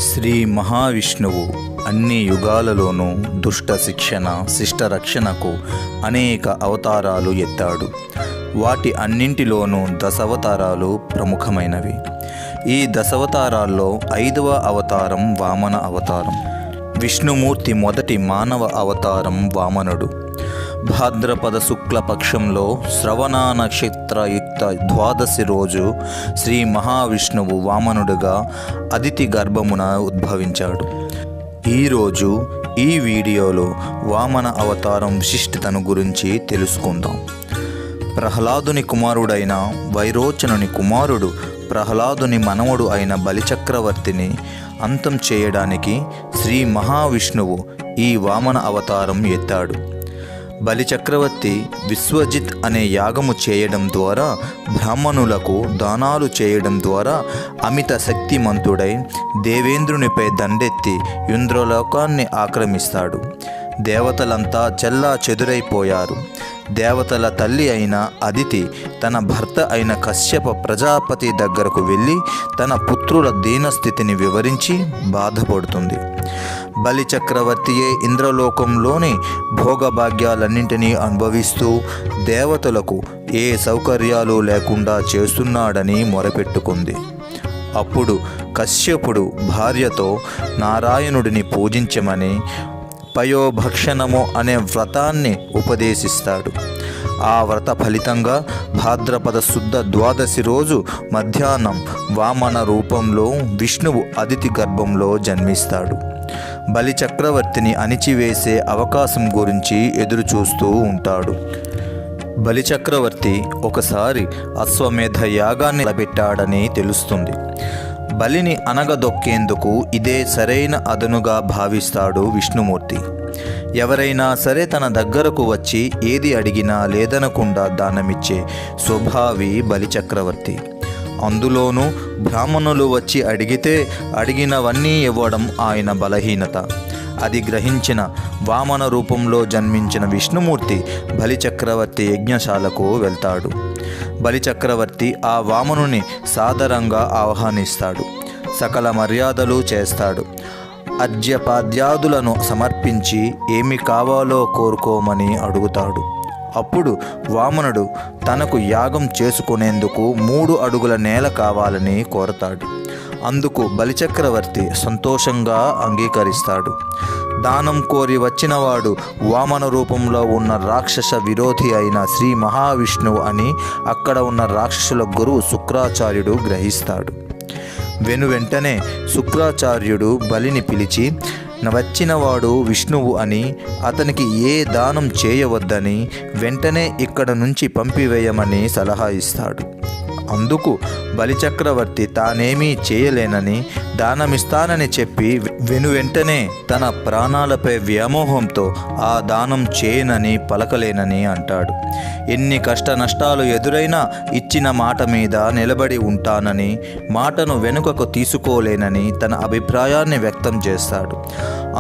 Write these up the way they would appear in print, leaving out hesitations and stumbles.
శ్రీ మహావిష్ణువు అన్ని యుగాలలోనూ దుష్ట శిక్షణ శిష్ట రక్షణకు అనేక అవతారాలు ఎత్తాడు. వాటి అన్నింటిలోనూ దశావతారాలు ప్రముఖమైనవి. ఈ దశావతారాల్లో 5వ అవతారం వామన అవతారం. విష్ణుమూర్తి మొదటి మానవ అవతారం వామనుడు. భాద్రపద శుక్ల పక్షంలో శ్రవణ నక్షత్రయుక్త ద్వాదశి రోజు శ్రీ మహావిష్ణువు వామనుడుగా అదితి గర్భమున ఉద్భవించాడు. ఈరోజు ఈ వీడియోలో వామన అవతారం విశిష్టతను గురించి తెలుసుకుందాం. ప్రహ్లాదుని కుమారుడైన వైరోచనుని కుమారుడు ప్రహ్లాదుని మనవడు అయిన బలిచక్రవర్తిని అంతం చేయడానికి శ్రీ మహావిష్ణువు ఈ వామన అవతారం ఎత్తాడు. బలిచక్రవర్తి విశ్వజిత్ అనే యాగము చేయడం ద్వారా, బ్రాహ్మణులకు దానాలు చేయడం ద్వారా అమిత శక్తిమంతుడై దేవేంద్రునిపై దండెత్తి ఇంద్రలోకాన్ని ఆక్రమిస్తాడు. దేవతలంతా చెల్లా చెదురైపోయారు. దేవతల తల్లి అయిన అదితి తన భర్త అయిన కశ్యప ప్రజాపతి దగ్గరకు వెళ్ళి తన పుత్రుల దీనస్థితిని వివరించి బాధపడుతుంది. బలిచక్రవర్తియే ఇంద్రలోకంలోని భోగభాగ్యాలన్నింటినీ అనుభవిస్తూ దేవతలకు ఏ సౌకర్యాలు లేకుండా చేస్తున్నాడని మొరపెట్టుకుంది. అప్పుడు కశ్యపుడు భార్యతో నారాయణుడిని పూజించమని పయోభక్షణము అనే వ్రతాన్ని ఉపదేశిస్తాడు. ఆ వ్రత ఫలితంగా భాద్రపద శుద్ధ ద్వాదశి రోజు మధ్యాహ్నం వామన రూపంలో విష్ణువు అదితి గర్భంలో జన్మిస్తాడు. బలిచక్రవర్తిని అణిచివేసే అవకాశం గురించి ఎదురుచూస్తూ ఉంటాడు. బలిచక్రవర్తి ఒకసారి అశ్వమేధ యాగాన్ని తలపెట్టాడని తెలుస్తుంది. బలిని అనగదొక్కేందుకు ఇదే సరైన అదనుగా భావిస్తాడు విష్ణుమూర్తి. ఎవరైనా సరే తన దగ్గరకు వచ్చి ఏది అడిగినా లేదనకుండా దానమిచ్చే స్వభావి బలిచక్రవర్తి. అందులోనూ బ్రాహ్మణులు వచ్చి అడిగితే అడిగినవన్నీ ఇవ్వడం ఆయన బలహీనత. అది గ్రహించిన వామన రూపంలో జన్మించిన విష్ణుమూర్తి బలిచక్రవర్తి యజ్ఞశాలకు వెళ్తాడు. బలిచక్రవర్తి ఆ వామనుని సాదరంగా ఆహ్వానిస్తాడు. సకల మర్యాదలు చేస్తాడు. అర్ఘ్యపాద్యాదులను సమర్పించి ఏమి కావాలో కోరుకోమని అడుగుతాడు. అప్పుడు వామనుడు తనకు యాగం చేసుకునేందుకు 3 అడుగుల నేల కావాలని కోరతాడు. అందుకు బలిచక్రవర్తి సంతోషంగా అంగీకరిస్తాడు. దానం కోరి వచ్చినవాడు వామన రూపంలో ఉన్న రాక్షస విరోధి అయిన శ్రీ మహావిష్ణువు అని అక్కడ ఉన్న రాక్షసుల గురువు శుక్రాచార్యుడు గ్రహిస్తాడు. వెంటనే శుక్రాచార్యుడు బలిని పిలిచి వచ్చినవాడు విష్ణువు అని, అతనికి ఏ దానం చేయవద్దని, వెంటనే ఇక్కడ నుంచి పంపివేయమని సలహా ఇస్తాడు. అందుకు బలిచక్రవర్తి తానేమీ చేయలేనని, దానమిస్తానని చెప్పి వెంటనే తన ప్రాణాలపై వ్యామోహంతో ఆ దానం చేయనని పలకలేనని అంటాడు. ఎన్ని కష్ట నష్టాలు ఎదురైనా ఇచ్చిన మాట మీద నిలబడి ఉంటానని, మాటను వెనుకకు తీసుకోలేనని తన అభిప్రాయాన్ని వ్యక్తం చేస్తాడు.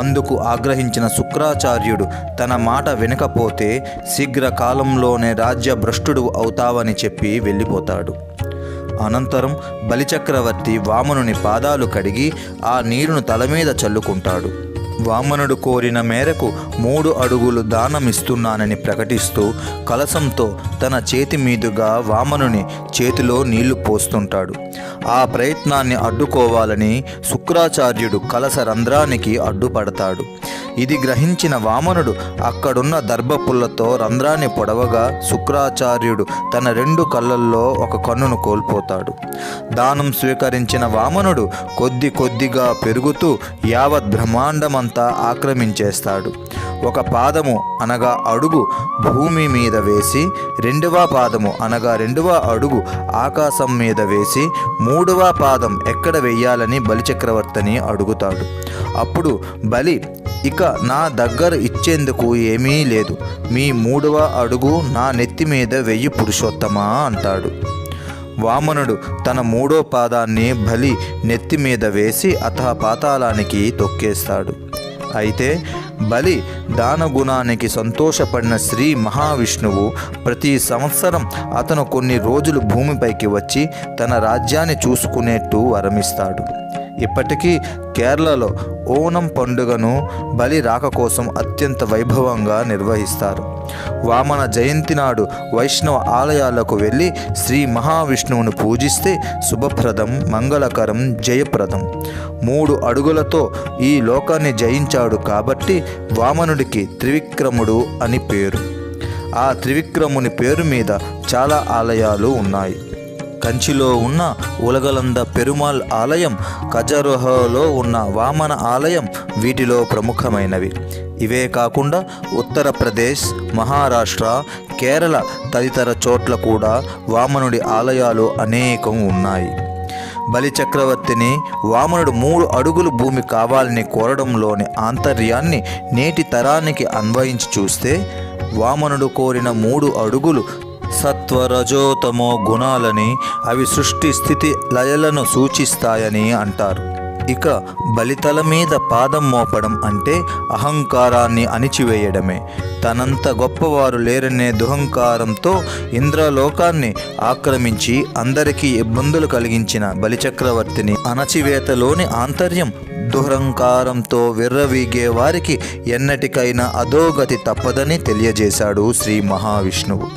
అందుకు ఆగ్రహించిన శుక్రాచార్యుడు తన మాట వినకపోతే శీఘ్రకాలంలోనే రాజ్యభ్రష్టుడు అవుతావని చెప్పి వెళ్ళిపోతాడు. అనంతరం బలిచక్రవర్తి వామనుని పాదాలు కడిగి ఆ నీరును తల మీద చల్లుకుంటాడు. వామనుడు కోరిన మేరకు 3 అడుగులు దానమిస్తున్నానని ప్రకటిస్తూ కలశంతో తన చేతి మీదుగా వామనుని చేతిలో నీళ్లు పోస్తుంటాడు. ఆ ప్రయత్నాన్ని అడ్డుకోవాలని శుక్రాచార్యుడు కలశ రంధ్రానికి అడ్డుపడతాడు. ఇది గ్రహించిన వామనుడు అక్కడున్న దర్భపుల్లతో రంధ్రాన్ని పొడవగా శుక్రాచార్యుడు తన 2 కళ్ళల్లో ఒక కన్నును కోల్పోతాడు. దానం స్వీకరించిన వామనుడు కొద్దిగా పెరుగుతూ యావత్ బ్రహ్మాండమంతా ఆక్రమించేస్తాడు. ఒక పాదము అనగా అడుగు భూమి మీద వేసి, 2వ పాదము అనగా 2వ అడుగు ఆకాశం మీద వేసి, 3వ పాదం ఎక్కడ వెయ్యాలని బలిచక్రవర్తిని అడుగుతాడు. అప్పుడు బలి, ఇక నా దగ్గర ఇచ్చేందుకు ఏమీ లేదు, మీ 3వ అడుగు నా నెత్తి మీద వెయ్యి పురుషోత్తమా అంటాడు. వామనుడు తన 3వ పాదాన్ని బలి నెత్తి మీద వేసి పాతాళానికి తొక్కేస్తాడు. అయితే బలి దానగుణానికి సంతోషపడిన శ్రీ మహావిష్ణువు ప్రతి సంవత్సరం అతను కొన్ని రోజులు భూమిపైకి వచ్చి తన రాజ్యాన్ని చూసుకునేట్టు వరమిస్తాడు. ఇప్పటికీ కేరళలో ఓనం పండుగను బలి రాక కోసం అత్యంత వైభవంగా నిర్వహిస్తారు. వామన జయంతి నాడు వైష్ణవ ఆలయాలకు వెళ్ళి శ్రీ మహావిష్ణువును పూజిస్తే శుభప్రదం, మంగళకరం, జయప్రదం. 3 అడుగులతో ఈ లోకాన్ని జయించాడు కాబట్టి వామనుడికి త్రివిక్రముడు అని పేరు. ఆ త్రివిక్రముని పేరు మీద చాలా ఆలయాలు ఉన్నాయి. కంచిలో ఉన్న ఉలగలంద పెరుమాళ్ ఆలయం, ఖజురహోలో ఉన్న వామన ఆలయం వీటిలో ప్రముఖమైనవి. ఇవే కాకుండా ఉత్తరప్రదేశ్, మహారాష్ట్ర, కేరళ తదితర చోట్ల కూడా వామనుడి ఆలయాలు అనేకం ఉన్నాయి. బలిచక్రవర్తిని వామనుడు 3 అడుగులు భూమి కావాలని కోరడంలోని ఆంతర్యాన్ని నేటి తరానికి అన్వయించి చూస్తే వామనుడు కోరిన 3 అడుగులు సత్వరజోతమో గుణాలని, అవి సృష్టి స్థితి లయలను సూచిస్తాయని అంటారు. ఇక బలితల మీద పాదం మోపడం అంటే అహంకారాన్ని అణిచివేయడమే. తనంత గొప్పవారు లేరనే దుహంకారంతో ఇంద్రలోకాన్ని ఆక్రమించి అందరికీ ఇబ్బందులు కలిగించిన బలిచక్రవర్తిని అణచివేతలోని ఆంతర్యం దుహంకారంతో విర్రవీగే వారికి ఎన్నటికైనా అధోగతి తప్పదని తెలియజేశాడు శ్రీ మహావిష్ణువు.